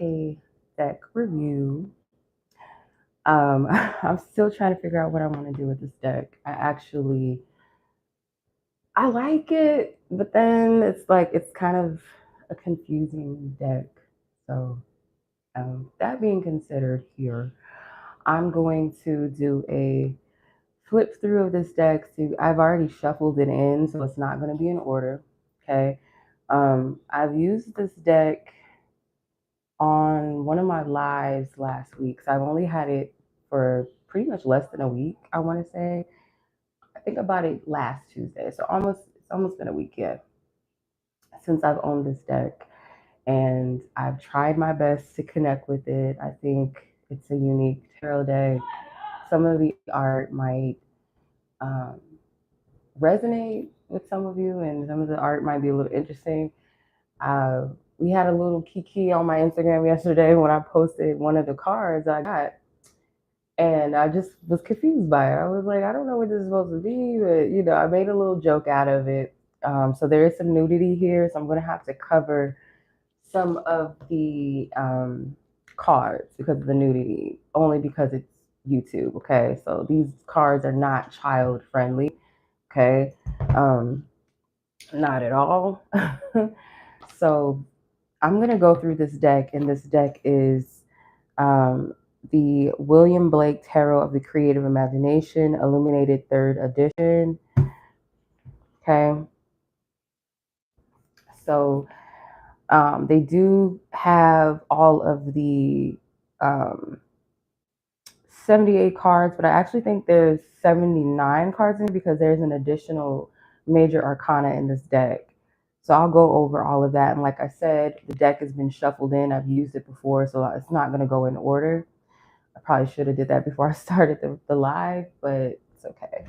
a deck review. I'm still trying to figure out what I want to do with this deck. I like it, but then it's like it's kind of a confusing deck. So, that being considered here, I'm going to do a flip through of this deck. I've already shuffled it in, so it's not going to be in order. Okay. I've used this deck on one of my lives last week. So I've only had it for pretty much less than a week, I want to say. I think about it last Tuesday. So it's almost been a week, yeah, since I've owned this deck. And I've tried my best to connect with it. I think it's a unique tarot deck. Some of the art might um, resonate with some of you, and some of the art might be a little interesting. Uh, we had a little kiki on my Instagram yesterday when I posted one of the cards I got, and I just was confused by it. I was like, I don't know what this is supposed to be, but I made a little joke out of it. So there is some nudity here, so I'm gonna have to cover some of the cards because of the nudity, only because it's YouTube. Okay, so these cards are not child friendly. Okay, um, not at all. So I'm gonna go through this deck, and this deck is um, the William Blake Tarot of the Creative Imagination, Illuminated Third Edition. Okay, so they do have all of the um, 78 cards, but I actually think there's 79 cards in it because there's an additional major arcana in this deck. So I'll go over all of that. And like I said, the deck has been shuffled in. I've used it before, so it's not going to go in order. I probably should have did that before I started the live, but it's okay.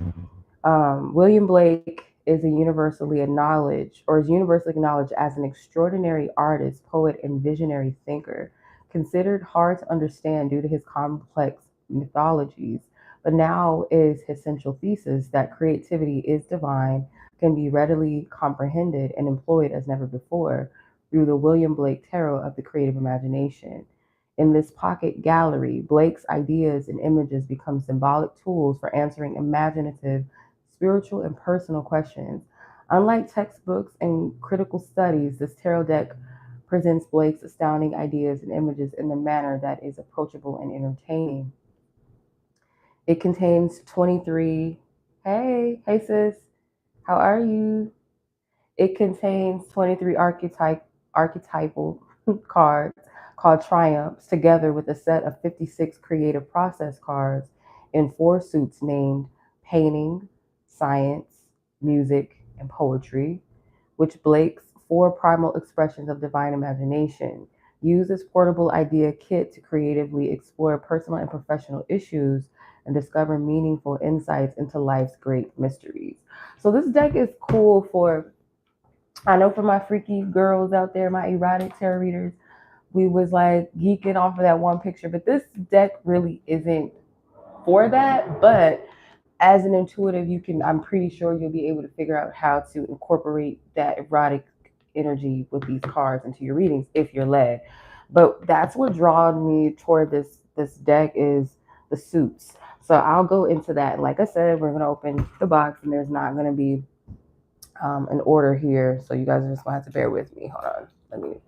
William Blake is universally acknowledged as an extraordinary artist, poet, and visionary thinker, considered hard to understand due to his complex mythologies, but now is his central thesis that creativity is divine, can be readily comprehended and employed as never before through the William Blake Tarot of the Creative Imagination. In this pocket gallery, Blake's ideas and images become symbolic tools for answering imaginative, spiritual, and personal questions. Unlike textbooks and critical studies, this tarot deck presents Blake's astounding ideas and images in a manner that is approachable and entertaining. It contains 23, hey sis, how are you? It contains 23 archetypal cards called triumphs, together with a set of 56 creative process cards in four suits named painting, science, music, and poetry, which Blake's four primal expressions of divine imagination. Use this portable idea kit to creatively explore personal and professional issues and discover meaningful insights into life's great mysteries. So this deck is cool for, I know, for my freaky girls out there, my erotic tarot readers, we was like geeking off of that one picture, but this deck really isn't for that. But as an intuitive, I'm pretty sure you'll be able to figure out how to incorporate that erotic energy with these cards into your readings if you're led. But that's what drawn me toward this deck is the suits. So I'll go into that. Like I said, we're gonna open the box, and there's not gonna be an order here, so you guys are just gonna have to bear with me. Hold on, let me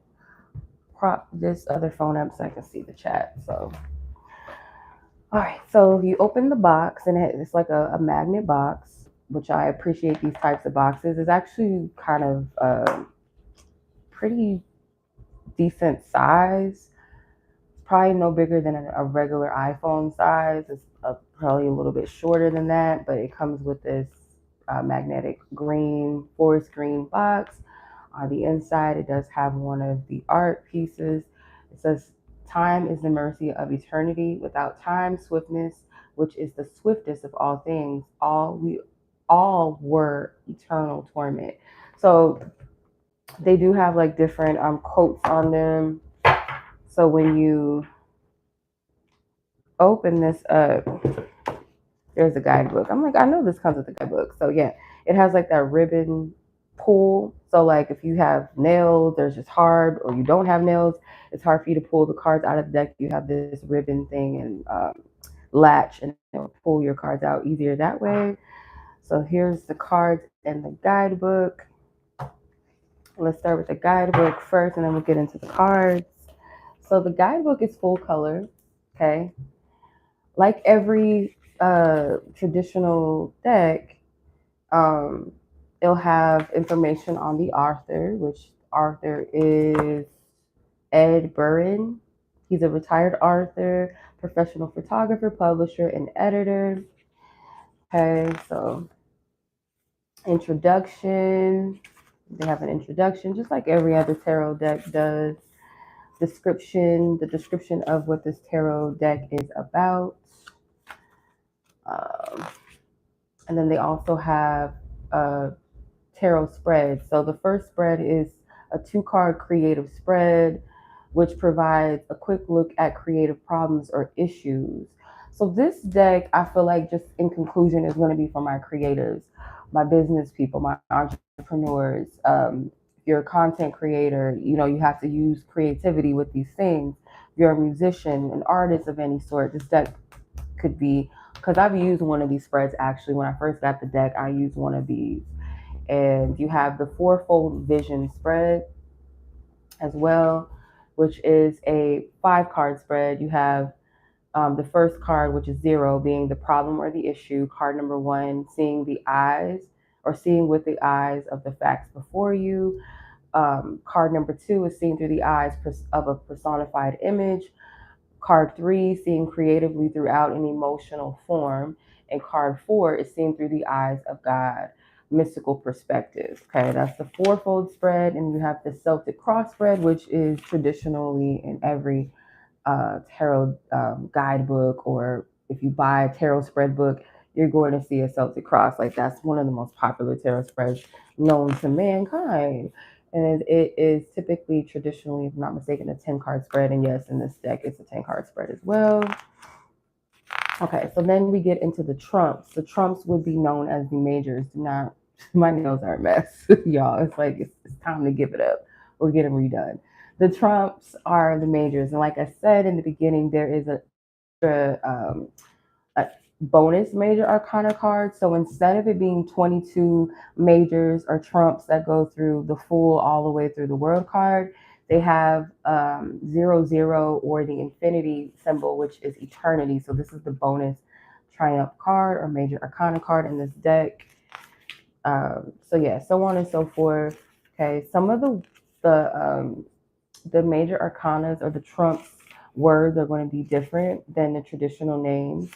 prop this other phone up so I can see the chat. So, all right, so you open the box, and it's like a magnet box, which I appreciate these types of boxes. It's actually kind of pretty decent size. It's probably no bigger than a regular iPhone size. It's probably a little bit shorter than that, but it comes with this magnetic green, forest green box. On the inside, it does have one of the art pieces. It says, "Time is the mercy of eternity. Without time, swiftness, which is the swiftest of all things, all were eternal torment." So they do have like different quotes on them. So when you open this up, there's a guidebook. I'm like, I know this comes with a guidebook. So yeah, it has like that ribbon pull. So like if you have nails, there's just hard, or you don't have nails, it's hard for you to pull the cards out of the deck. You have this ribbon thing and latch, and it'll pull your cards out easier that way. So here's the cards and the guidebook. Let's start with the guidebook first, and then we'll get into the cards. So the guidebook is full color, okay? Like every traditional deck, um, it'll have information on the author, which author is Ed Burin. He's a retired author, professional photographer, publisher, and editor. Okay, so introduction. They have an introduction, just like every other tarot deck does. Description, the description of what this tarot deck is about. Um, and then they also have a tarot spread. So the first spread is a 2-card creative spread, which provides a quick look at creative problems or issues. So this deck, I feel like, just in conclusion, is going to be for my creatives, my business people, my entrepreneurs. If you're a content creator, you know, you have to use creativity with these things. If you're a musician, an artist of any sort, this deck could be, because I've used one of these spreads actually. When I first got the deck, I used one of these. And you have the fourfold vision spread as well, which is a 5-card spread. You have the first card, which is 0, being the problem or the issue. Card number 1, seeing the eyes, or seeing with the eyes of the facts before you. Card number 2 is seeing through the eyes of a personified image. Card 3, seeing creatively throughout an emotional form. And card 4 is seeing through the eyes of God, mystical perspective. Okay, that's the fourfold spread. And you have the Celtic cross spread, which is traditionally in every tarot guidebook, or if you buy a tarot spread book, you're going to see a Celtic cross. Like, that's one of the most popular tarot spreads known to mankind. And it is typically, traditionally, if I'm not mistaken, a 10-card spread. And yes, in this deck, it's a 10-card spread as well. Okay, so then we get into the trumps. The trumps would be known as the majors. Do not, my nails are a mess, y'all. It's like, it's time to give it up or get them redone. The trumps are the majors. And like I said in the beginning, there is a bonus major arcana card. So instead of it being 22 majors or trumps that go through the full all the way through the world card, they have 00, or the infinity symbol, which is eternity. So this is the bonus triumph card or major arcana card in this deck. So yeah, so on and so forth. Okay, some of the major arcanas or the trumps words are going to be different than the traditional names.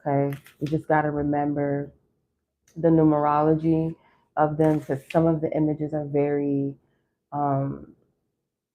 Okay, you just got to remember the numerology of them, because some of the images are very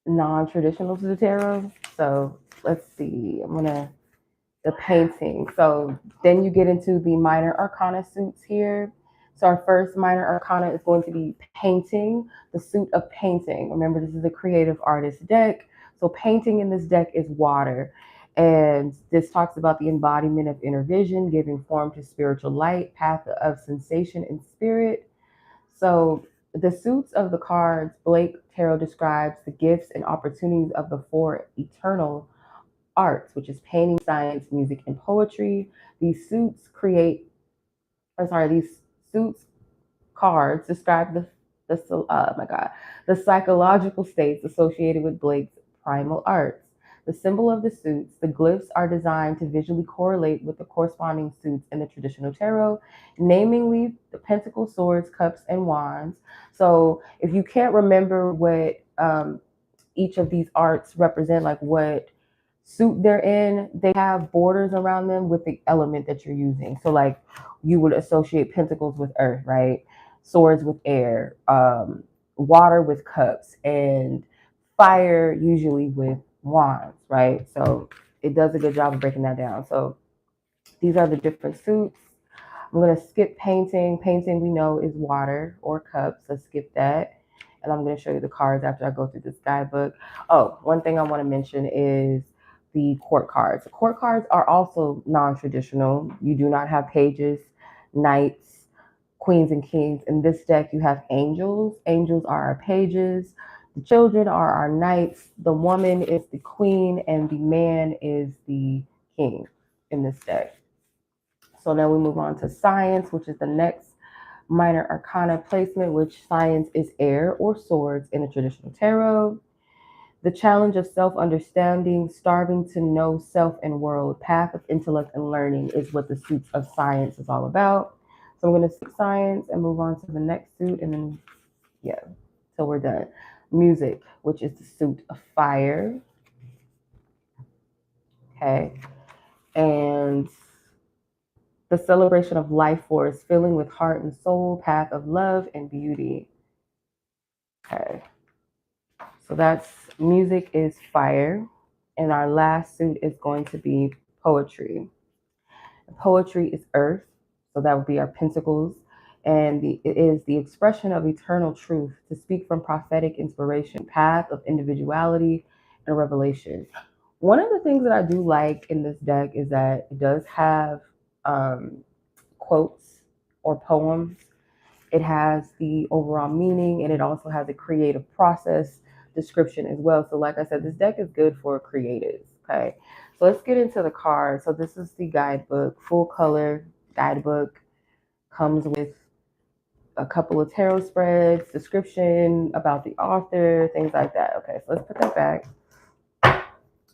non-traditional to the tarot. So let's see, the painting. So then you get into the minor arcana suits here. So our first minor arcana is going to be painting, the suit of painting. Remember, this is a creative artist deck. So painting in this deck is water. And this talks about the embodiment of inner vision, giving form to spiritual light, path of sensation and spirit. So the suits of the cards, Blake Tarot describes the gifts and opportunities of the 4 eternal arts, which is painting, science, music, and poetry. These suits cards describe the psychological states associated with Blake's primal arts. The symbol of the suits, the glyphs, are designed to visually correlate with the corresponding suits in the traditional tarot, namely the pentacles, swords, cups, and wands. So if you can't remember what each of these arts represent, like what suit they're in, they have borders around them with the element that you're using. So like you would associate pentacles with earth, right? Swords with air, water with cups, and fire usually with wands, right? So it does a good job of breaking that down. So these are the different suits. I'm going to skip painting. Painting, we know, is water or cups. Let's skip that. And I'm going to show you the cards after I go through this guidebook. Oh, one thing I want to mention is the court cards. The court cards are also non-traditional. You do not have pages, knights, queens and kings. In this deck, you have angels. Angels are our pages. The children are our knights. The woman is the queen, and the man is the king in this deck. So now we move on to science, which is the next minor arcana placement, which science is air or swords in the traditional tarot. The challenge of self-understanding, starving to know self and world, path of intellect and learning is what the suits of science is all about. So I'm going to skip science and move on to the next suit, and then, yeah, so we're done. Music, which is the suit of fire. Okay. And the celebration of life force, filling with heart and soul, path of love and beauty. Okay. So that's music is fire. And our last suit is going to be poetry. Poetry is earth. So that would be our pentacles. And it is the expression of eternal truth, to speak from prophetic inspiration, path of individuality and revelation. One of the things that I do like in this deck is that it does have quotes or poems. It has the overall meaning, and it also has a creative process description as well. So like I said, this deck is good for creatives. Okay, so let's get into the cards. So this is the guidebook, full color guidebook. Comes with a couple of tarot spreads, description about the author, things like that. Okay, so let's put that back.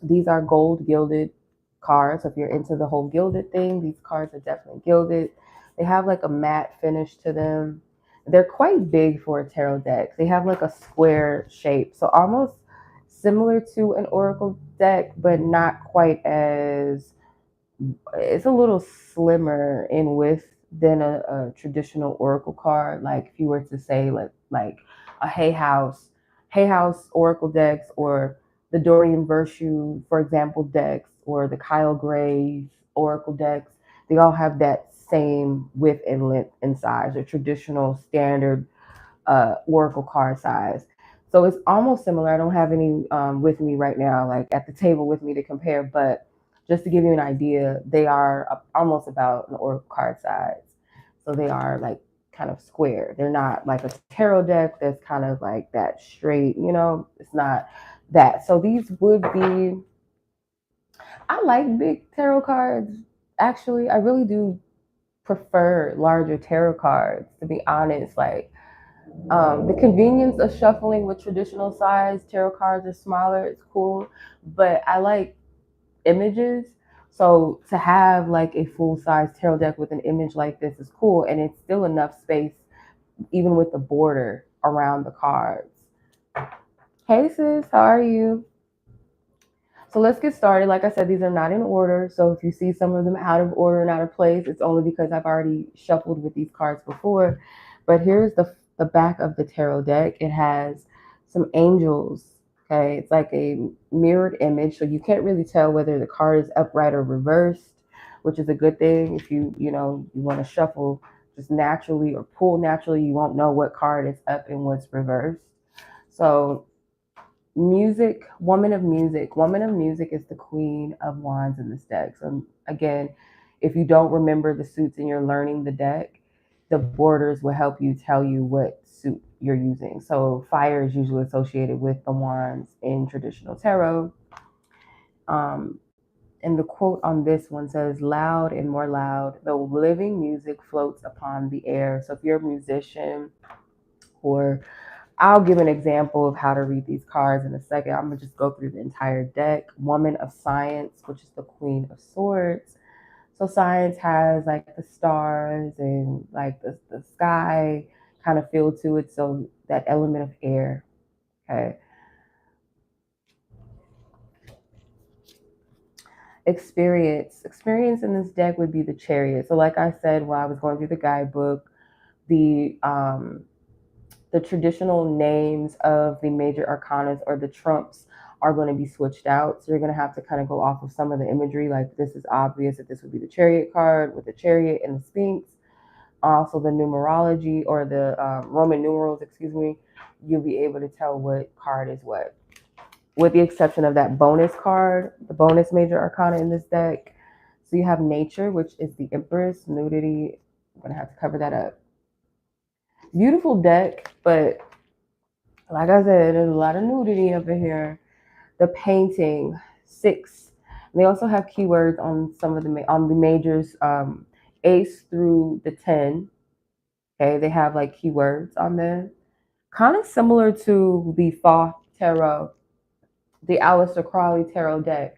These are gold gilded cards. So if you're into the whole gilded thing, these cards are definitely gilded. They have like a matte finish to them. They're quite big for a tarot deck. They have like a square shape. So almost similar to an oracle deck, but not quite as, it's a little slimmer in width than a traditional oracle card. Like if you were to say like a Hay House oracle decks, or the Dorian Virtue, for example, decks, or the Kyle Graves oracle decks, they all have that same width and length and size, a traditional standard oracle card size. So it's almost similar. I don't have any with me right now, like at the table with me to compare, but just to give you an idea, they are almost about an oracle card size. So they are like kind of square. They're not like a tarot deck that's kind of like that straight, it's not that. So these would be, I like big tarot cards. Actually, I really do prefer larger tarot cards, to be honest. Like, the convenience of shuffling with traditional size tarot cards is smaller. It's cool, but I like images. So to have like a full size tarot deck with an image like this is cool, and it's still enough space, even with the border around the cards. Hey sis, how are you? So let's get started. Like I said, these are not in order. So if you see some of them out of order and out of place, it's only because I've already shuffled with these cards before. But here's the back of the tarot deck. It has some angels. Okay, it's like a mirrored image, so you can't really tell whether the card is upright or reversed, which is a good thing. If you want to shuffle just naturally or pull naturally, you won't know what card is up and what's reversed. So music, woman of music. Woman of music is the queen of wands in this deck. So again, if you don't remember the suits and you're learning the deck, the borders will help you tell you what suit you're using. So fire is usually associated with the wands in traditional tarot. And the quote on this one says, loud and more loud, the living music floats upon the air. So if you're a musician, or I'll give an example of how to read these cards in a second. I'm going to just go through the entire deck. Woman of Science, which is the Queen of Swords. So science has like the stars and like the sky kind of feel to it. So that element of air. Okay. Experience in this deck would be the Chariot. So like I said, while I was going through the guidebook, the traditional names of the major arcanas or the trumps are going to be switched out. So you're going to have to kind of go off of some of the imagery. Like this is obvious that this would be the Chariot card with the Chariot and the Sphinx. Also the numerology, or the Roman numerals, excuse me, you'll be able to tell what card is what. With the exception of that bonus card, the bonus major arcana in this deck. So you have nature, which is the Empress, nudity. I'm going to have to cover that up. Beautiful deck, but like I said, there's a lot of nudity up in here. The painting, 6. And they also have keywords on some of the majors, ace through the 10. Okay, they have like keywords on there, kind of similar to the Thoth Tarot, the Aleister Crowley Tarot deck,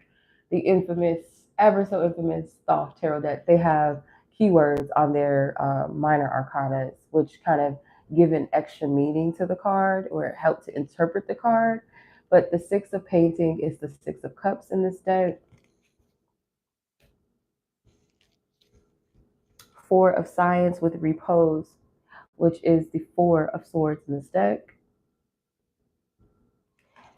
the infamous, ever so infamous Thoth Tarot deck. They have keywords on their minor arcanas, which kind of give an extra meaning to the card or help to interpret the card. But the 6 of painting is the 6 of cups in this deck. 4 of science with repose, which is the 4 of swords in this deck.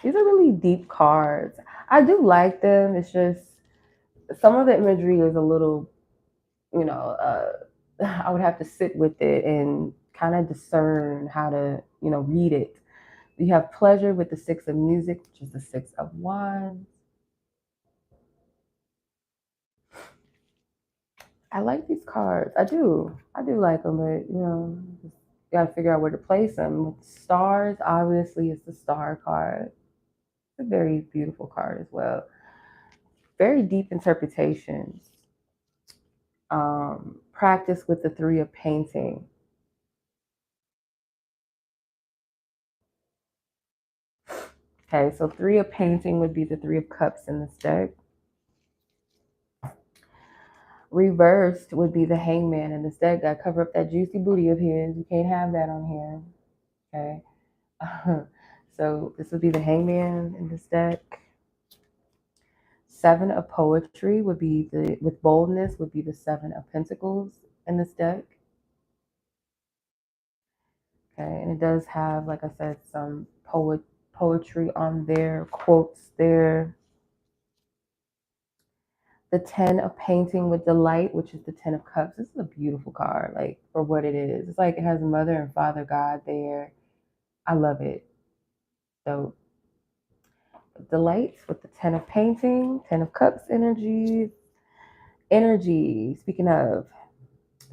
These are really deep cards. I do like them. It's just some of the imagery is a little, I would have to sit with it and kind of discern how to, read it. You have pleasure with the 6 of music, which is the 6 of wands. I like these cards. I do like them, but you gotta figure out where to place them. With stars, obviously, it's the star card. It's a very beautiful card as well. Very deep interpretations. Practice with the 3 of painting. Okay, so 3 of painting would be the 3 of cups in this deck. Reversed would be the hangman in this deck. Gotta cover up that juicy booty of his. You can't have that on here. Okay. So this would be the hangman in this deck. 7 of poetry would be with boldness would be the 7 of pentacles in this deck. Okay, and it does have, like I said, some poetry on there, quotes there. The 10 of painting with delight, which is the 10 of cups. This is a beautiful card, like for what it is. It's like it has mother and father God there. I love it. So delight with the 10 of painting, 10 of cups energy. Speaking of,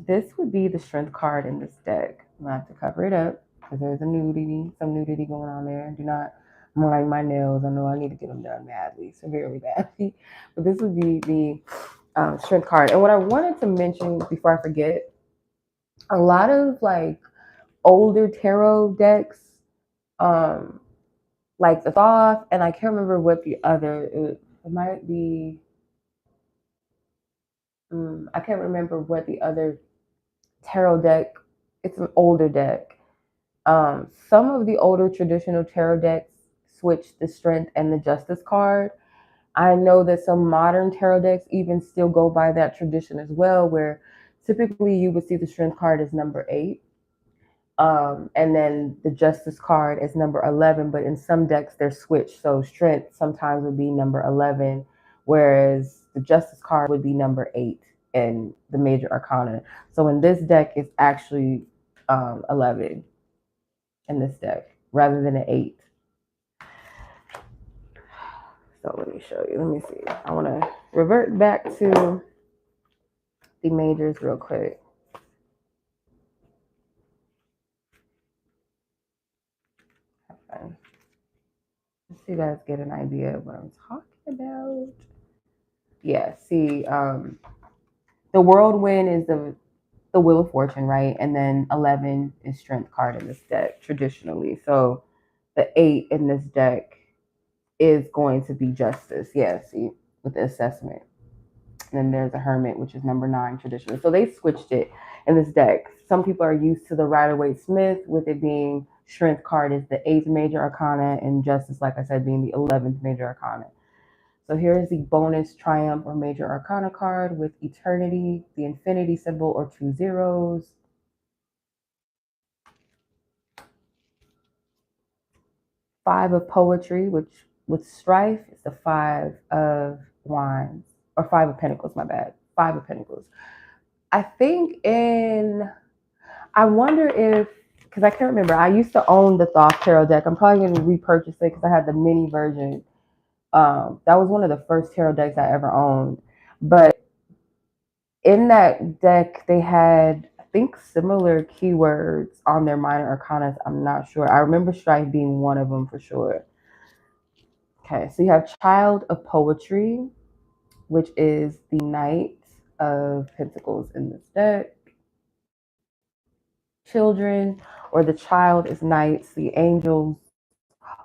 this would be the strength card in this deck. I'm gonna have to cover it up because there's some nudity going on there. Do not mind my nails. I know I need to get them done badly, severely badly. But this would be the strength card. And what I wanted to mention before I forget, a lot of like older tarot decks, like the Thoth, and I can't remember what the other, it might be, I can't remember what the other tarot deck, it's an older deck. Some of the older traditional tarot decks switch the strength and the justice card. I know that some modern tarot decks even still go by that tradition as well, where typically you would see the strength card as number 8. And then the justice card is number 11, but in some decks they're switched. So strength sometimes would be number 11, whereas the justice card would be number 8 in the major arcana. So in this deck, it's actually 11 in this deck rather than an 8. So let me show you. Let me see. I want to revert back to the majors real quick. Okay. Let's see, you guys get an idea of what I'm talking about. Yeah, see, the whirlwind is the wheel of fortune, right? And then 11 is strength card in this deck traditionally. So the 8 in this deck is going to be justice. Yeah, see, with the assessment. And then there's a hermit, which is number 9 traditionally. So they switched it in this deck. Some people are used to the Rider-Waite-Smith, with it being strength card is the 8th major arcana, and justice, like I said, being the 11th major arcana. So here is the bonus triumph or major arcana card with eternity, the infinity symbol, or 2 zeros. 5 of poetry, which with strife is the 5 of wands, or 5 of pentacles, my bad. 5 of pentacles. I think I wonder if, because I can't remember, I used to own the Thoth Tarot deck. I'm probably going to repurchase it because I had the mini version. That was one of the first tarot decks I ever owned. But in that deck, they had, I think similar keywords on their minor arcanas. I'm not sure. I remember strife being one of them for sure. Okay, so you have child of poetry, which is the Knight of Pentacles in this deck. Children or the child is knights, the angels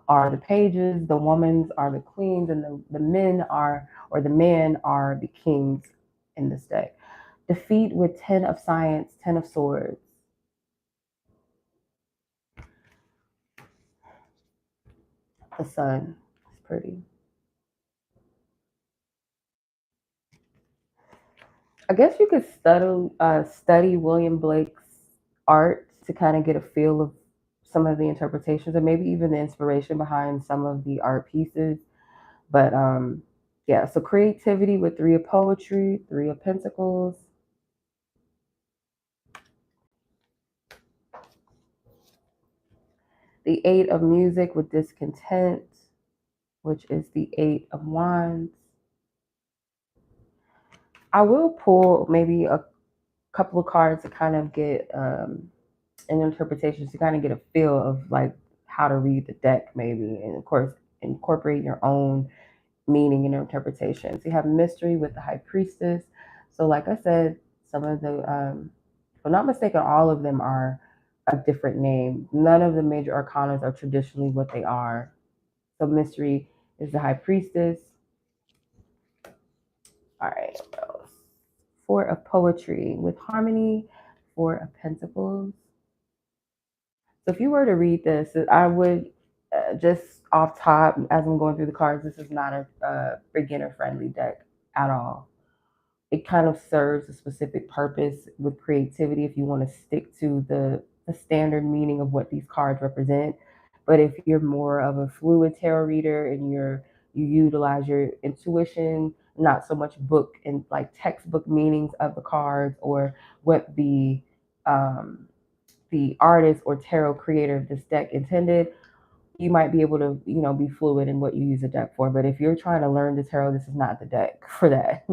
are the pages, the women are the queens, and the men are, or the men are the kings in this deck. Defeat with 10 of science, 10 of swords. The sun is pretty. I guess you could study William Blake's art to kind of get a feel of some of the interpretations and maybe even the inspiration behind some of the art pieces. But yeah, so creativity with 3 of poetry, 3 of pentacles. The 8 of music with discontent, which is the 8 of wands. I will pull maybe a couple of cards to kind of get an interpretation, to kind of get a feel of like how to read the deck maybe, and of course incorporate your own meaning and interpretations. You have mystery with the high priestess. So like I said, some of the if I'm not mistaken, all of them are a different name. None of the major arcanas are traditionally what they are. So mystery is the high priestess. All right, what else? 4 of poetry with harmony, 4 of pentacles. So if you were to read this, I would just off top, as I'm going through the cards, this is not a beginner friendly deck at all. It kind of serves a specific purpose with creativity if you want to stick to the standard meaning of what these cards represent. But if you're more of a fluid tarot reader and you utilize your intuition, not so much book and like textbook meanings of the cards or what the artist or tarot creator of this deck intended, you might be able to, be fluid in what you use the deck for. But if you're trying to learn the tarot, this is not the deck for that.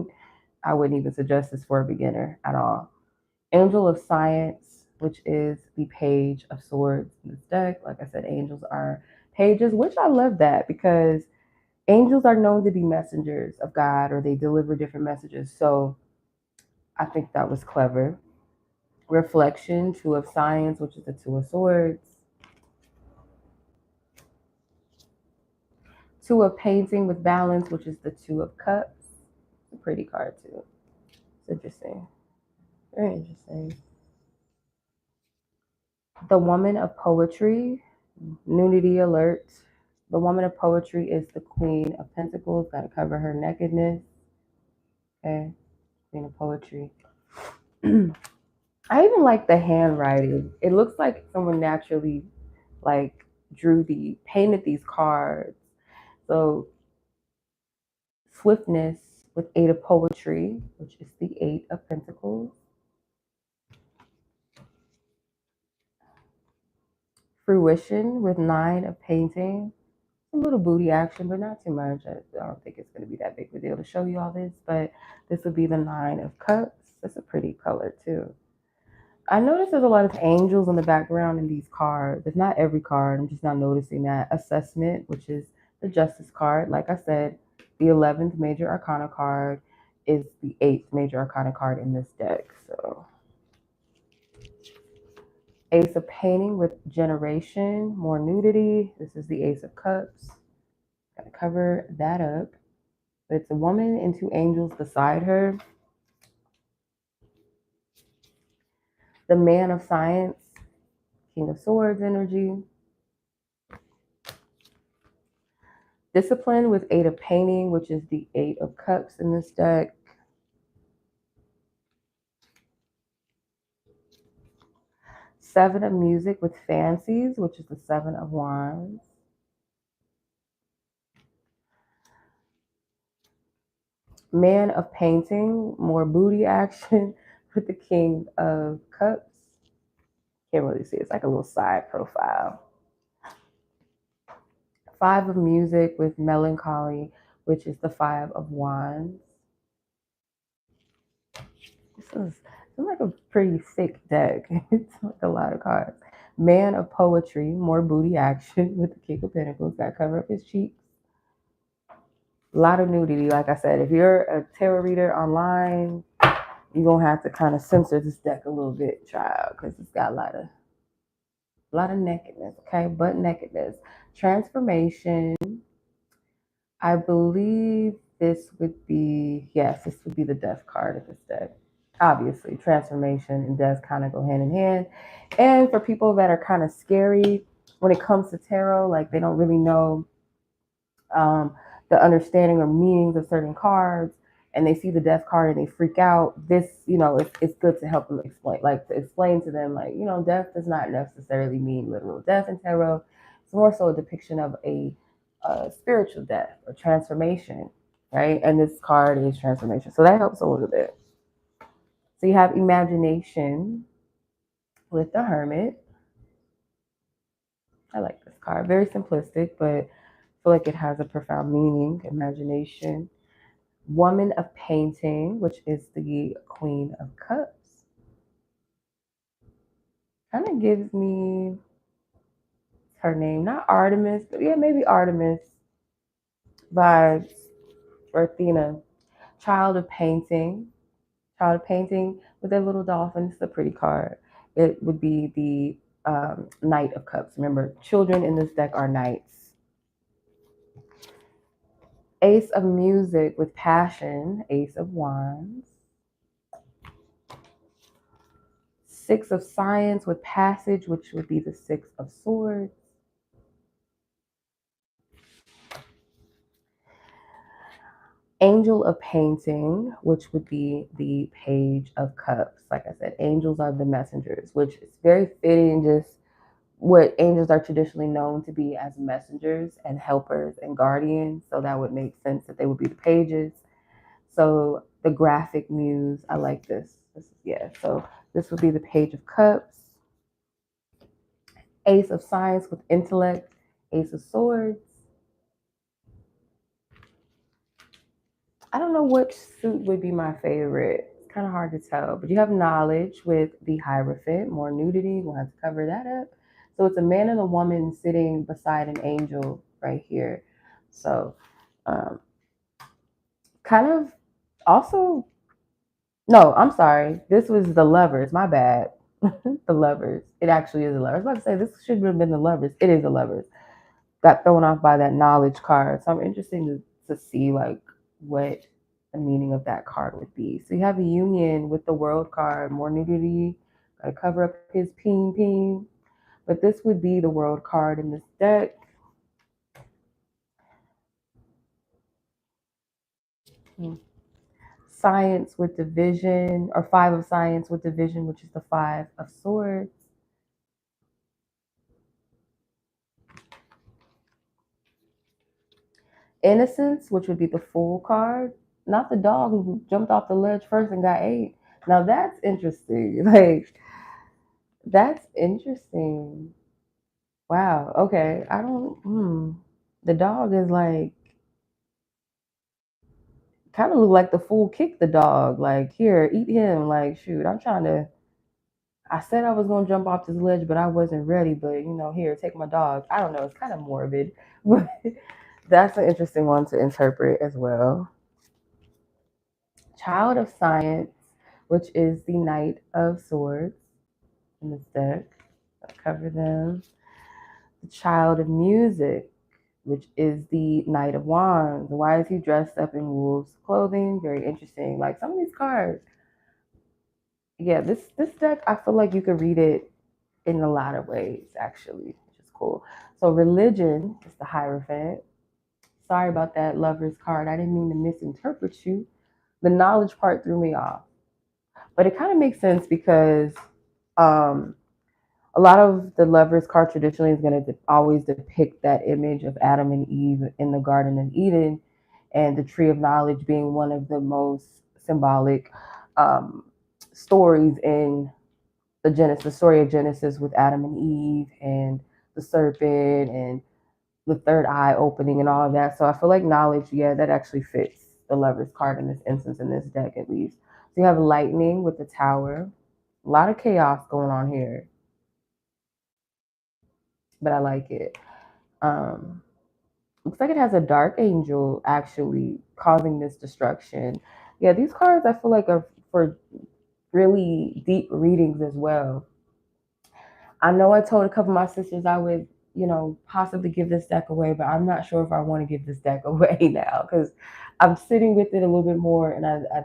I wouldn't even suggest this for a beginner at all. Angel of Science, which is the Page of Swords in this deck. Like I said, angels are pages, which I love that because angels are known to be messengers of God, or they deliver different messages. So I think that was clever. Reflection, Two of Science, which is the Two of Swords. Two of Painting with Balance, which is the Two of Cups. It's a pretty card too. It's interesting. Very interesting. The Woman of Poetry, nudity alert. The Woman of Poetry is the Queen of Pentacles. Got to cover her nakedness. Okay, Queen of Poetry. I even like the handwriting. It looks like someone naturally like painted these cards. So swiftness with 8 of Poetry, which is the 8 of Pentacles. Fruition with 9 of Painting. A little booty action, but not too much. I don't think it's going to be that big of a deal to show you all this, but this would be the 9 of Cups. That's a pretty color too. I noticed there's a lot of angels in the background in these cards. It's not every card. I'm just not noticing that. Assessment, which is the Justice card. Like I said, the 11th major arcana card is the 8th major arcana card in this deck. So Ace of Painting with Generation, more nudity. This is the Ace of Cups. Gotta cover that up. It's a woman and 2 angels beside her. The Man of Science, King of Swords energy. Discipline with 8 of Painting, which is the 8 of Cups in this deck. Seven of Music with Fancies, which is the 7 of Wands. Man of Painting, more booty action with the King of Cups. Can't really see. It's like a little side profile. 5 of Music with Melancholy, which is the 5 of Wands. This is It's like a pretty thick deck. It's like a lot of cards. Man of Poetry, more booty action with the King of Pentacles that cover up his cheeks. A lot of nudity, like I said. If you're a tarot reader online, you're gonna have to kind of censor this deck a little bit, child, because it's got a lot of nakedness, okay? Butt nakedness. Transformation. I believe this would be, yes, this would be the death card of this deck. Obviously, transformation and death kind of go hand in hand. And for people that are kind of scary when it comes to tarot, like they don't really know um, the understanding or meanings of certain cards, and they see the death card and they freak out. This, it's good to help them explain, like to explain to them, like, death does not necessarily mean literal death in tarot. It's more so a depiction of a spiritual death or transformation, right? And this card is transformation, so that helps a little bit. So you have imagination with the Hermit. I like this card. Very simplistic, but I feel like it has a profound meaning. Imagination. Woman of Painting, which is the Queen of Cups. Kind of gives me her name, not Artemis, but yeah, maybe Artemis vibes, or Athena. Child of Painting. Child of Painting with a little dolphin. It's a pretty card. It would be the Knight of Cups. Remember, children in this deck are knights. Ace of Music with Passion. Ace of Wands. Six of Science with Passage, which would be the Six of Swords. Angel of Painting, which would be the Page of Cups. Like I said, angels are the messengers, which is very fitting, just what angels are traditionally known to be as messengers and helpers and guardians. So that would make sense that they would be the pages. So the graphic muse, I like this. So this would be the Page of Cups. Ace of Science with Intellect. Ace of Swords. I don't know which suit would be my favorite. It's kind of hard to tell, but you have Knowledge with the Hierophant, more nudity. We'll have to cover that up. So it's a man and a woman sitting beside an angel right here. So kind of also, no, I'm sorry. This was the Lovers. My bad. The Lovers. It actually is the Lovers. I was about to say this should have been the Lovers. It is the Lovers. Got thrown off by that Knowledge card. So I'm interested to see like what the meaning of that card would be. So you have a Union with the World card, more nudity, gotta cover up his peen. But this would be the World card in this deck. Science with Division, or Five of Science with Division, which is the Five of Swords. Innocence, which would be the Fool card. Not the dog who jumped off the ledge first and got ate. Now that's interesting. Like, that's interesting. Wow. Okay. I don't. The dog is like kind of look like the fool kicked the dog. Like, here, eat him. Like, shoot, I'm trying to. I said I was gonna jump off this ledge, but I wasn't ready. But here, take my dog. I don't know. It's kind of morbid, but that's an interesting one to interpret as well. Child of Science, which is the Knight of Swords in this deck. I'll cover them. The Child of Music, which is the Knight of Wands. Why is he dressed up in wolves' clothing? Very interesting. Like some of these cards. Yeah, this deck, I feel like you could read it in a lot of ways, actually, which is cool. So Religion is the Hierophant. Sorry about that Lover's card. I didn't mean to misinterpret you. The Knowledge part threw me off. But it kind of makes sense because a lot of the Lovers card traditionally is going to always depict that image of Adam and Eve in the Garden of Eden, and the Tree of Knowledge being one of the most symbolic stories in the story of Genesis, with Adam and Eve and the serpent and the third eye opening and all of that. So I feel like knowledge, yeah, that actually fits the Lovers card in this instance, in this deck at least. So So you have lightning with the tower. A lot of chaos going on here, but I like it. Um, Looks like it has a dark angel actually causing this destruction. Yeah, these cards I feel like are for really deep readings as well. I know I told a couple of my sisters I would, possibly give this deck away, but I'm not sure if I want to give this deck away now because I'm sitting with it a little bit more, and I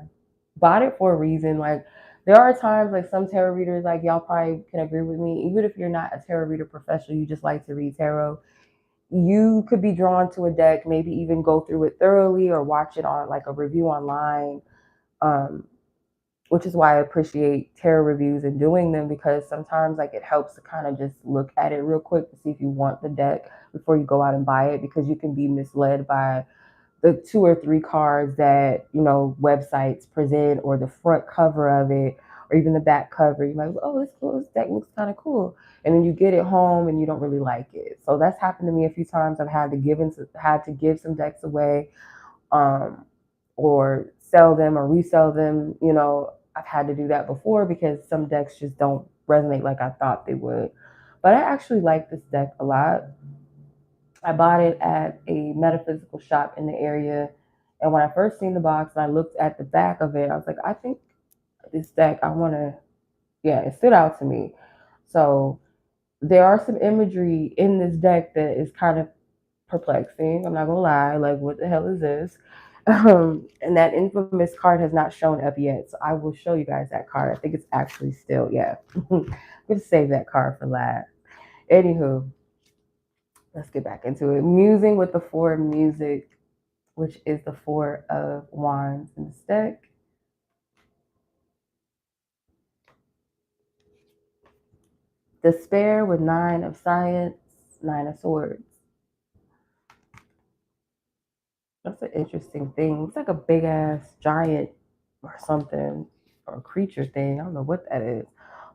bought it for a reason. Like there are times like some tarot readers, like y'all probably can agree with me, even if you're not a tarot reader professional, you just like to read tarot. You could be drawn to a deck, maybe even go through it thoroughly or watch it on like a review online. Um, which is why I appreciate tarot reviews and doing them, because sometimes like it helps to kind of just look at it real quick to see if you want the deck before you go out and buy it, because you can be misled by the 2 or 3 cards that websites present, or the front cover of it, or even the back cover. You might go, oh, this cool, this deck looks kind of cool, and then you get it home and you don't really like it. So that's happened to me a few times. I've had to give some decks away, um, or sell them or resell them. I've had to do that before because some decks just don't resonate like I thought they would. But I actually like this deck a lot. I bought it at a metaphysical shop in the area. And when I first seen the box and I looked at the back of it, I was like, I think this deck, I want to, yeah, it stood out to me. So there are some imagery in this deck that is kind of perplexing. I'm not gonna lie. Like, what the hell is this? And that infamous card has not shown up yet, so I will show you guys that card. I think it's actually still, yeah. I'm gonna save that card for last. Anywho, let's get back into it. Musing with the 4 of music, which is the 4 of wands in this deck. Despair with 9 of science, 9 of swords. That's an interesting thing. It's like a big ass giant or something, or creature thing. I don't know what that is.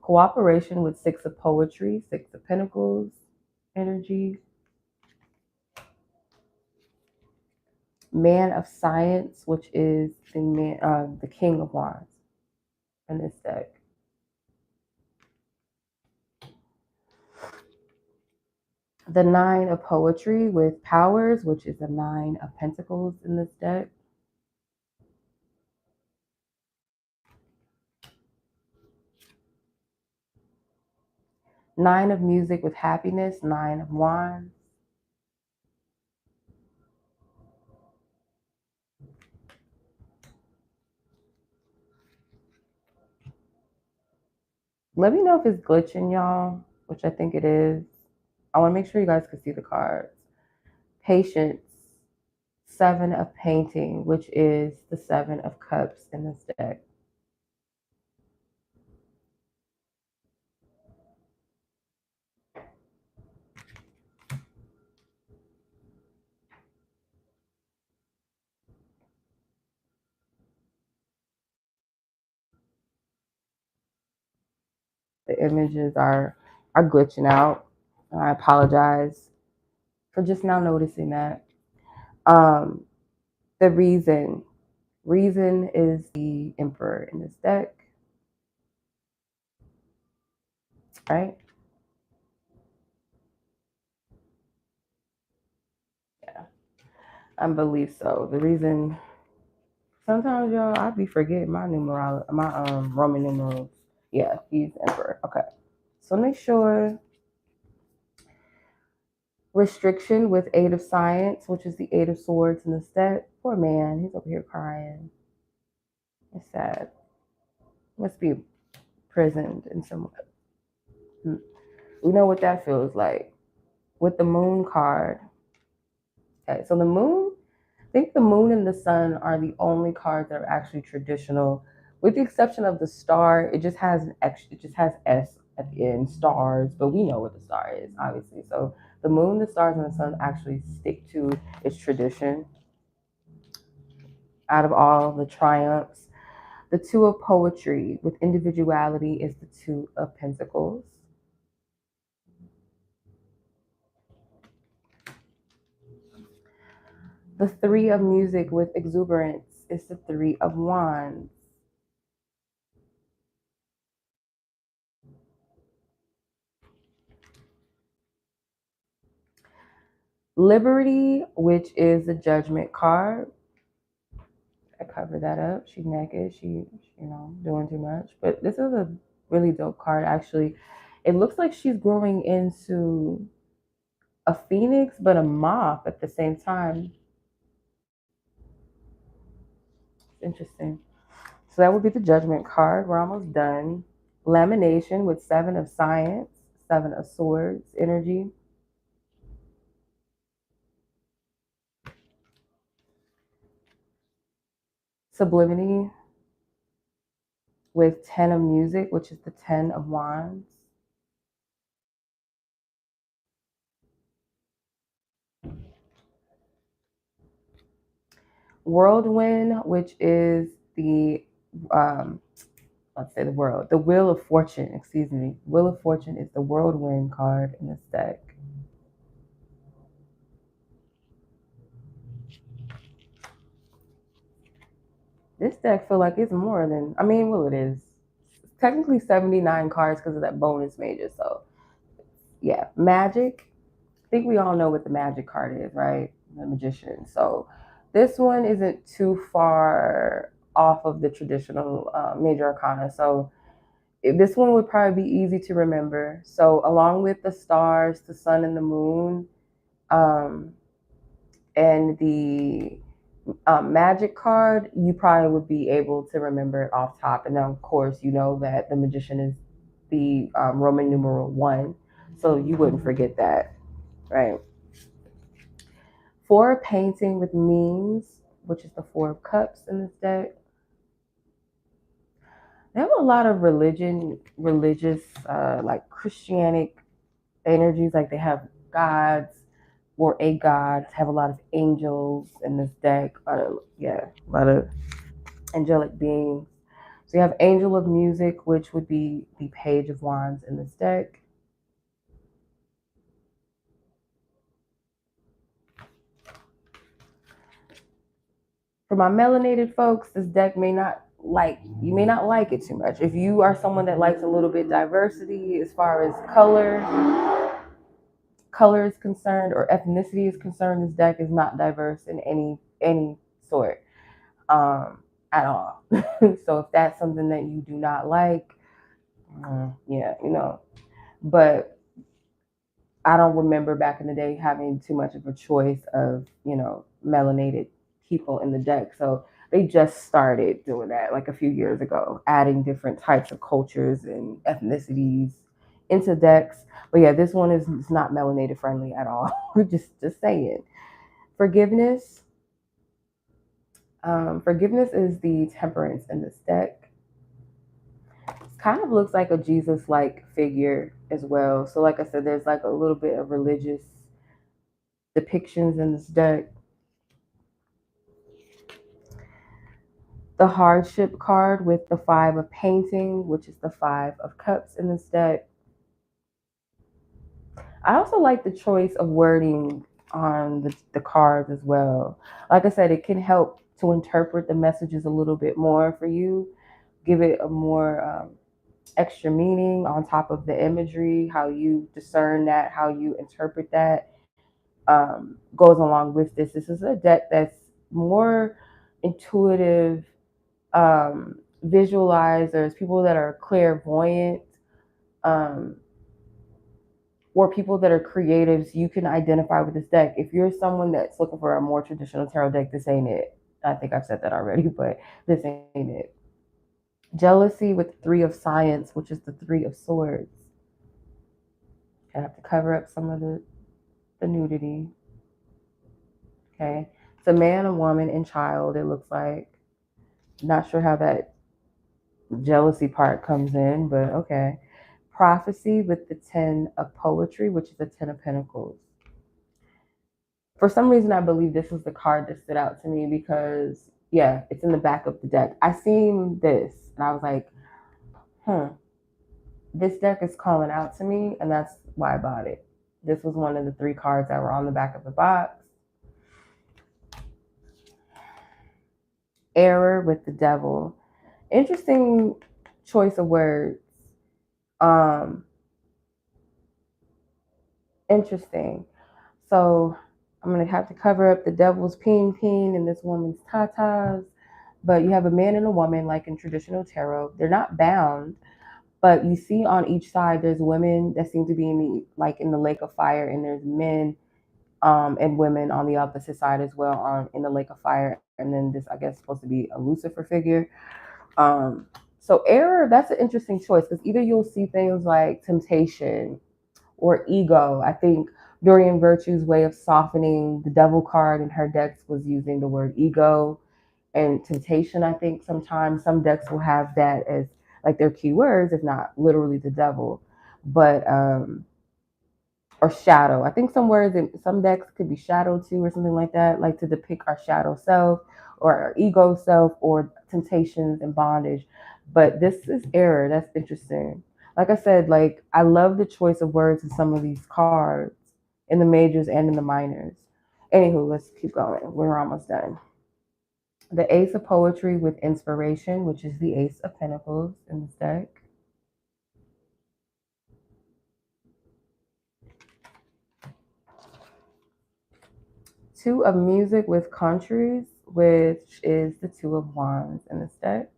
Cooperation with 6 of poetry, 6 of pentacles energy. Man of science, which is the king of wands in this deck. The 9 of poetry with powers, which is the 9 of pentacles in this deck. Nine of music with happiness, 9 of wands. Let me know if it's glitching, y'all, which I think it is. I want to make sure you guys can see the cards. Patience, 7 of painting, which is the 7 of cups in this deck. The images are glitching out. I apologize for just now noticing that. The reason is the emperor in this deck, right? Yeah, I believe so. The reason, sometimes y'all, I be forgetting my Roman numerals. Yeah, he's emperor. Okay, so make sure. Restriction with 8 of science, which is the 8 of swords in this deck. Poor man, he's over here crying. It's sad. Must be imprisoned in some way. We know what that feels like. With the moon card. Okay, so the moon, I think the moon and the sun are the only cards that are actually traditional, with the exception of the star. It just has an extra, it just has S at the end, stars, but we know what the star is, obviously. So the moon, the stars, and the sun actually stick to its tradition out of all the triumphs. The 2 of poetry with individuality is the 2 of pentacles. The 3 of music with exuberance is the 3 of wands. Liberty, which is the Judgment card. I cover that up. She's naked. Doing too much. But this is a really dope card, actually. It looks like she's growing into a phoenix, but a moth at the same time. Interesting. So that would be the Judgment card. We're almost done. Lamination with Seven of Science, Seven of Swords energy. Sublimity with Ten of Music, which is the Ten of Wands. Whirlwind, which is the let's say the Wheel of Fortune, excuse me. Wheel of Fortune is the whirlwind card in this deck. This deck feel like it's more than, it is. It's technically 79 cards because of that bonus major. So yeah, Magic. I think we all know what the Magic card is, right? The Magician. So this one isn't too far off of the traditional major arcana. So this one would probably be easy to remember. So along with the stars, the sun and the moon, and the Magic card, you probably would be able to remember it off top. And then, of course, you know that the Magician is the Roman numeral 1, so you wouldn't forget that, right? For painting with means, which is the Four of Cups in this deck. They have a lot of religious, like Christianic energies. Like they have gods or a god. Have a lot of angels in this deck. A lot of angelic beings. So you have Angel of Music, which would be the Page of Wands in this deck. For my melanated folks, this deck may not like it too much. If you are someone that likes a little bit diversity as far as color is concerned or ethnicity is concerned, this deck is not diverse in any sort at all. So if that's something that you do not like, yeah, but I don't remember back in the day having too much of a choice of, melanated people in the deck. So they just started doing that like a few years ago, adding different types of cultures and ethnicities into decks. But yeah, this one is not melanated friendly at all. just saying. Forgiveness. Forgiveness is the Temperance in this deck. Kind of looks like a Jesus-like figure as well. So like I said, there's like a little bit of religious depictions in this deck. The Hardship card with the Five of Painting, which is the Five of Cups in this deck. I also like the choice of wording on the cards as well. Like I said, it can help to interpret the messages a little bit more for you, give it a more extra meaning on top of the imagery, how you discern that, how you interpret that goes along with this. This is a deck that's more intuitive visualizers, people that are clairvoyant, or people that are creatives. You can identify with this deck. If you're someone that's looking for a more traditional tarot deck, this ain't it. I think I've said that already, but this ain't it. Jealousy with Three of Science, which is the Three of Swords. I have to cover up some of the nudity. Okay. It's a man, a woman, and child, it looks like. Not sure how that jealousy part comes in, but okay. Prophecy with the 10 of Poetry, which is the 10 of Pentacles. For some reason, I believe this is the card that stood out to me because, yeah, it's in the back of the deck. I seen this and I was like, this deck is calling out to me, and that's why I bought it. This was one of the 3 cards that were on the back of the box. Error with the Devil. Interesting choice of words. Interesting. So I'm going to have to cover up the devil's peen peen and this woman's tatas. But you have a man and a woman, like in traditional tarot. They're not bound, but you see on each side there's women that seem to be in the in the lake of fire, and there's men and women on the opposite side as well on in the lake of fire. And then this, I guess, supposed to be a Lucifer figure. Um, so error, that's an interesting choice because either you'll see things like temptation or ego. I think Dorian Virtue's way of softening the devil card in her decks was using the word ego and temptation. I think sometimes some decks will have that as like their keywords, if not literally the devil, but or shadow. I think some words in some decks could be shadow too, or something like that, like to depict our shadow self or our ego self or temptations and bondage. But this is error. That's interesting. Like I said, like I love the choice of words in some of these cards in the majors and in the minors. Anywho, let's keep going. We're almost done. The Ace of Poetry with Inspiration, which is the Ace of Pentacles in this deck. Two of Music with Countries, which is the Two of Wands in this deck.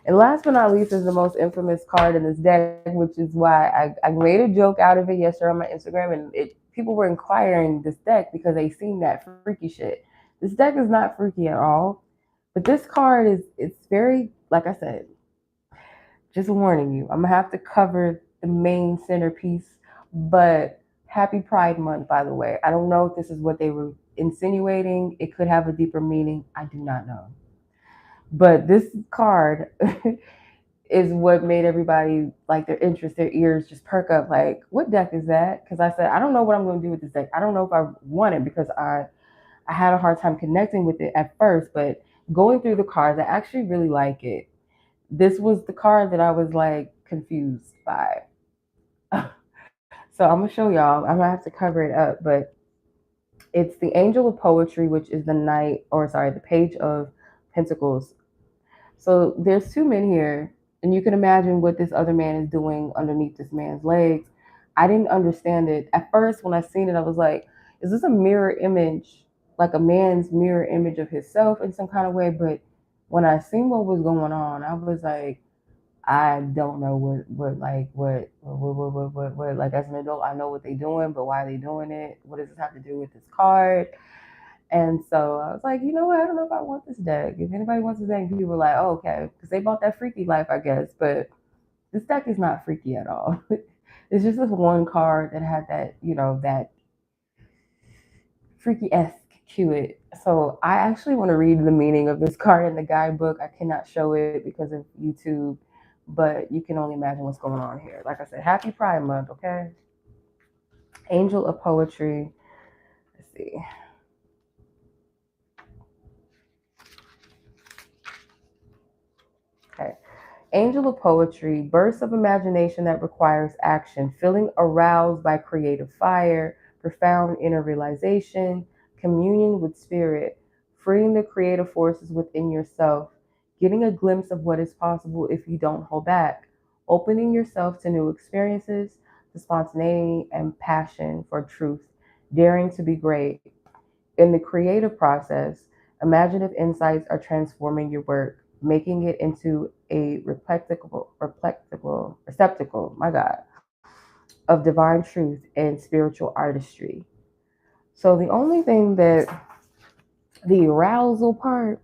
And last but not least is the most infamous card in this deck, which is why I made a joke out of it yesterday on my Instagram, and people were inquiring this deck because they seen that freaky shit. This deck is not freaky at all, but this card it's very, like I said, just warning you, I'm gonna have to cover the main centerpiece, but happy Pride Month, by the way. I don't know if this is what they were insinuating. It could have a deeper meaning. I do not know. But this card is what made everybody like their interest, their ears just perk up. Like, what deck is that? Because I said, I don't know what I'm going to do with this deck. I don't know if I want it because I had a hard time connecting with it at first. But going through the cards, I actually really like it. This was the card that I was like confused by. So I'm gonna show y'all. I'm gonna have to cover it up, but it's the Angel of Poetry, which is the Page of Pentacles. So there's two men here, and you can imagine what this other man is doing underneath this man's legs. I didn't understand it. At first, when I seen it, I was like, is this a mirror image, like a man's mirror image of himself in some kind of way? But when I seen what was going on, I was like, I don't know what like as an adult, I know what they're doing, but why are they doing it? What does this have to do with this card? And so I was like, you know what? I don't know if I want this deck. If anybody wants this deck, people were like, oh, okay, because they bought that freaky life, I guess. But this deck is not freaky at all. It's just this one card that had that, that freaky-esque to it. So I actually want to read the meaning of this card in the guidebook. I cannot show it because of YouTube, but you can only imagine what's going on here. Like I said, happy Pride Month, okay? Angel of Poetry. Let's see. Okay. Angel of Poetry, bursts of imagination that requires action, feeling aroused by creative fire, profound inner realization, communion with spirit, freeing the creative forces within yourself, getting a glimpse of what is possible if you don't hold back, opening yourself to new experiences, to spontaneity and passion for truth, daring to be great. In the creative process, imaginative insights are transforming your work, making it into a receptacle, my God, of divine truth and spiritual artistry. So the only thing that the arousal part,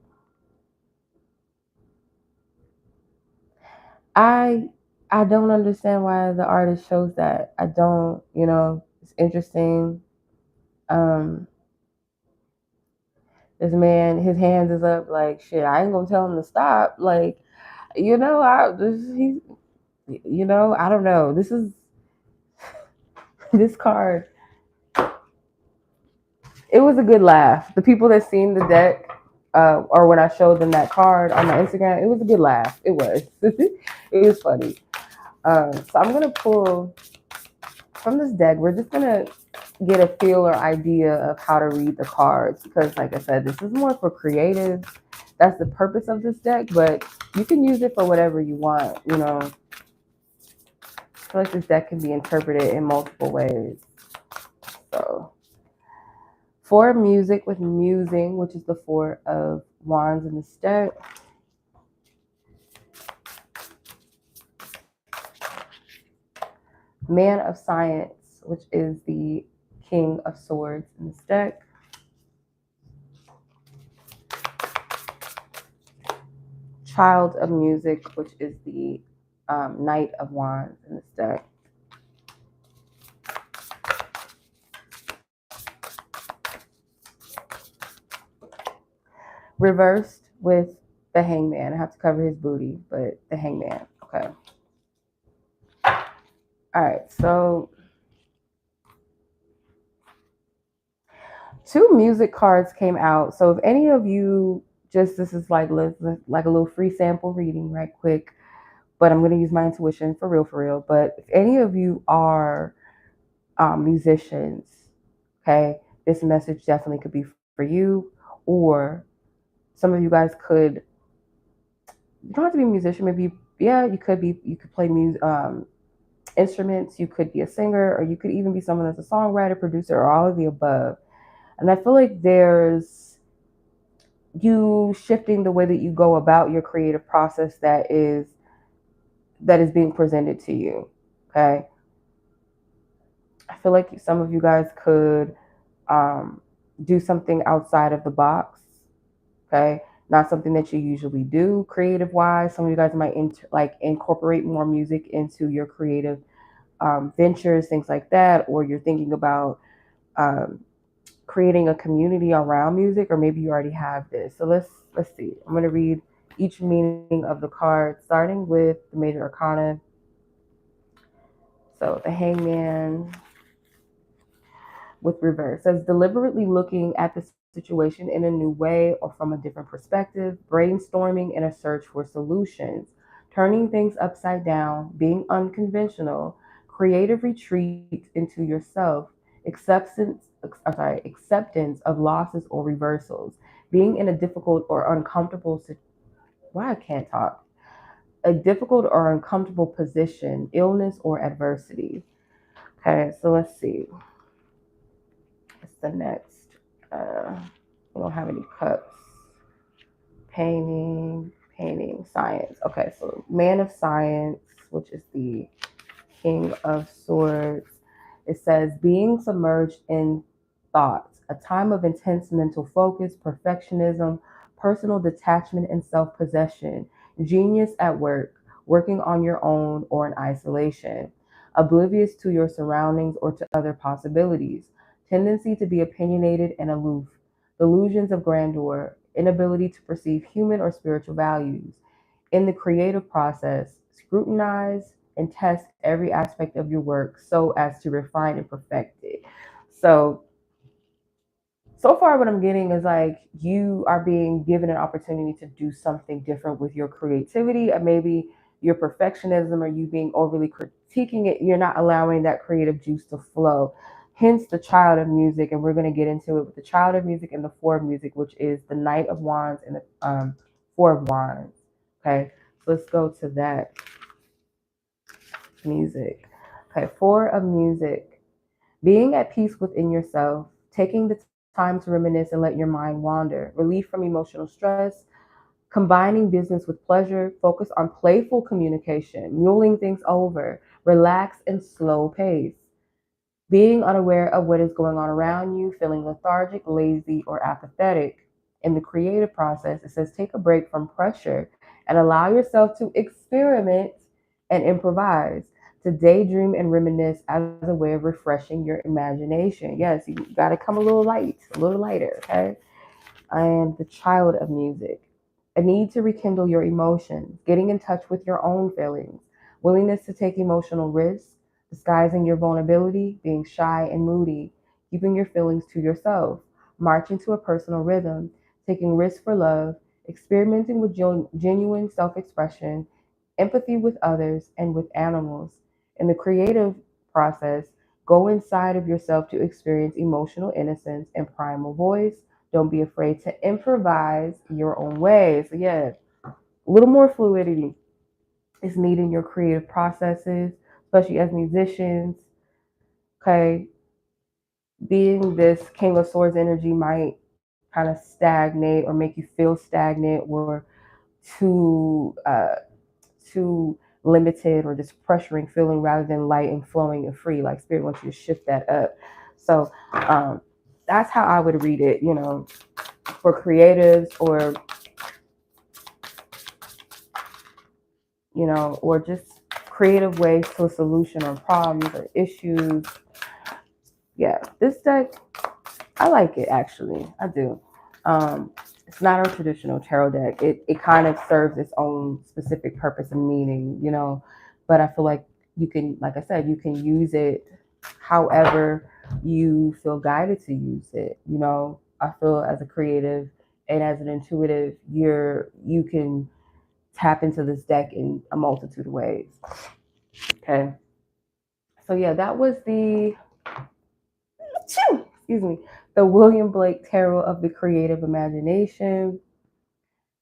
I I don't understand why the artist chose that. I don't, it's interesting. Um, this man, his hands is up like shit. I ain't gonna tell him to stop. Like, I don't know. This card. It was a good laugh. The people that seen the deck, or when I showed them that card on my Instagram, it was a good laugh. It was. It was funny. So I'm gonna pull from this deck. We're just gonna get a feel or idea of how to read the cards because, like I said, this is more for creatives. That's the purpose of this deck, but you can use it for whatever you want. feel like this deck can be interpreted in multiple ways. So, Four of Music with Musing, which is the Four of Wands in this deck. Man of Science, which is the King of Swords in this deck. Child of Music, which is the Knight of Wands in this deck. Reversed with the Hangman. I have to cover his booty, but the Hangman. Okay. All right, so 2 music cards came out. So if any of you, this is like a little free sample reading right quick, but I'm going to use my intuition for real. But if any of you are musicians, okay, this message definitely could be for you. Or some of you guys could, you don't have to be a musician, maybe, yeah, you could play music, instruments, you could be a singer, or you could even be someone that's a songwriter, producer, or all of the above. And I feel like there's you shifting the way that you go about your creative process that is being presented to you. Okay. I feel like some of you guys could do something outside of the box. Okay. Not something that you usually do creative wise. Some of you guys might incorporate more music into your creative ventures, things like that, or you're thinking about creating a community around music, or maybe you already have this. So let's see. I'm going to read each meaning of the card, starting with the Major Arcana. So the Hangman with reverse says deliberately looking at the situation in a new way or from a different perspective, brainstorming in a search for solutions, turning things upside down, being unconventional, creative retreat into yourself, acceptance of losses or reversals, being in a difficult or uncomfortable a difficult or uncomfortable position, illness or adversity. Okay, so let's see. What's the next? We don't have any cups. Painting, science. Okay, so Man of Science, which is the King of Swords. It says, being submerged in thoughts, a time of intense mental focus, perfectionism, personal detachment, and self-possession, genius at work, working on your own or in isolation, oblivious to your surroundings or to other possibilities, tendency to be opinionated and aloof, delusions of grandeur, inability to perceive human or spiritual values. In the creative process, scrutinize and test every aspect of your work so as to refine and perfect it. So far what I'm getting is like you are being given an opportunity to do something different with your creativity, and maybe your perfectionism or you being overly critiquing it, you're not allowing that creative juice to flow. Hence the Child of Music, and we're going to get into it with the Child of Music and the Four of Music, which is the Knight of Wands and the Four of Wands. Okay, so let's go to that music. Okay, Four of Music. Being at peace within yourself, taking the time to reminisce and let your mind wander, relief from emotional stress, combining business with pleasure, focus on playful communication, mulling things over, relax and slow pace, being unaware of what is going on around you, feeling lethargic, lazy, or apathetic. In the creative process, it says take a break from pressure and allow yourself to experiment and improvise, to daydream and reminisce as a way of refreshing your imagination. Yes, you got to come a little lighter, okay? And the Child of Music. A need to rekindle your emotions, getting in touch with your own feelings, willingness to take emotional risks, disguising your vulnerability, being shy and moody, keeping your feelings to yourself, marching to a personal rhythm, taking risks for love, experimenting with genuine self expression, empathy with others and with animals. In the creative process, go inside of yourself to experience emotional innocence and primal voice. Don't be afraid to improvise your own way. So, yeah, a little more fluidity is needed in your creative processes, especially as musicians. Okay, being this King of Swords energy might kind of stagnate or make you feel stagnant or too limited or just pressuring feeling rather than light and flowing and free. Like spirit wants you to shift that up. So that's how I would read it, for creatives or or just creative ways to a solution or problems or issues. Yeah, this deck, I like it actually. I do. It's not a traditional tarot deck. It kind of serves its own specific purpose and meaning, but I feel like you can, like I said, you can use it however you feel guided to use it. I feel as a creative and as an intuitive, you can tap into this deck in a multitude of ways. Okay. So yeah, that was excuse me, the William Blake Tarot of the Creative Imagination.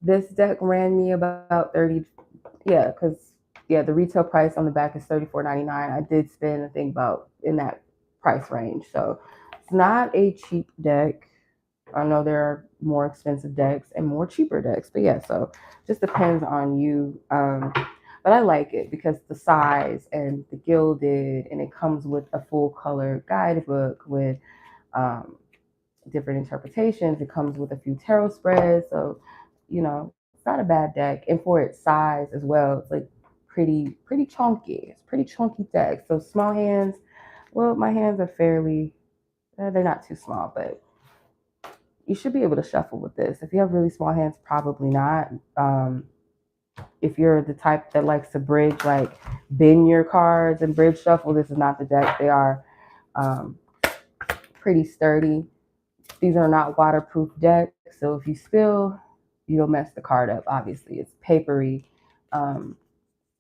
This deck ran me about 30, yeah, because the retail price on the back is $34.99. I did spend, I think, about in that price range. So it's not a cheap deck. I know there are more expensive decks and more cheaper decks, but yeah, so just depends on you. But I like it because the size and the gilded, and it comes with a full color guidebook with different interpretations. It comes with a few tarot spreads, so it's not a bad deck. And for its size as well, it's like pretty chunky. It's pretty chunky deck. So small hands. Well, my hands are fairly. They're not too small, but you should be able to shuffle with this. If you have really small hands, probably not. If you're the type that likes to bridge, like bend your cards and bridge shuffle, this is not the deck. They are pretty sturdy. These are not waterproof decks, so if you spill, you'll mess the card up. Obviously, it's papery,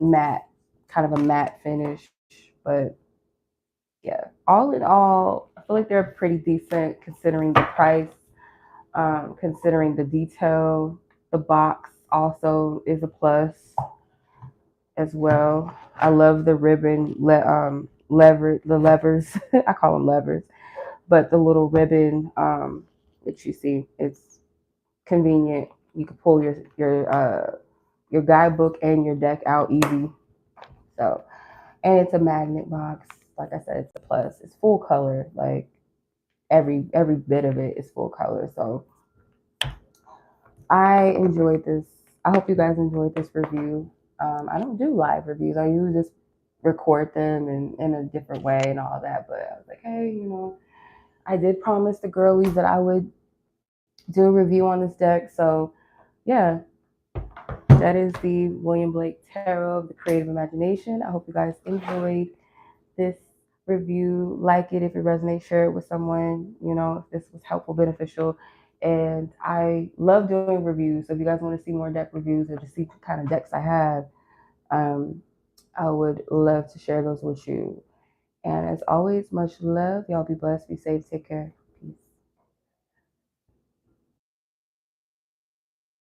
matte, kind of a matte finish. But yeah, all in all, I feel like they're pretty decent considering the price, considering the detail. The box also is a plus as well. I love the ribbon, the levers. I call them levers, but the little ribbon that you see, it's convenient. You can pull your guidebook and your deck out easy. So, and it's a magnet box. Like I said, it's a plus. It's full color. Like every bit of it is full color. So I enjoyed this. I hope you guys enjoyed this review. I don't do live reviews. I usually just record them in a different way and all that. But I was like, hey, I did promise the girlies that I would do a review on this deck. So yeah, that is the William Blake Tarot of the Creative Imagination. I hope you guys enjoyed this review. Like it if it resonates, share it with someone, if this was helpful, beneficial. And I love doing reviews. So if you guys want to see more deck reviews or to see what kind of decks I have, I would love to share those with you. And as always, much love. Y'all be blessed, be safe, take care.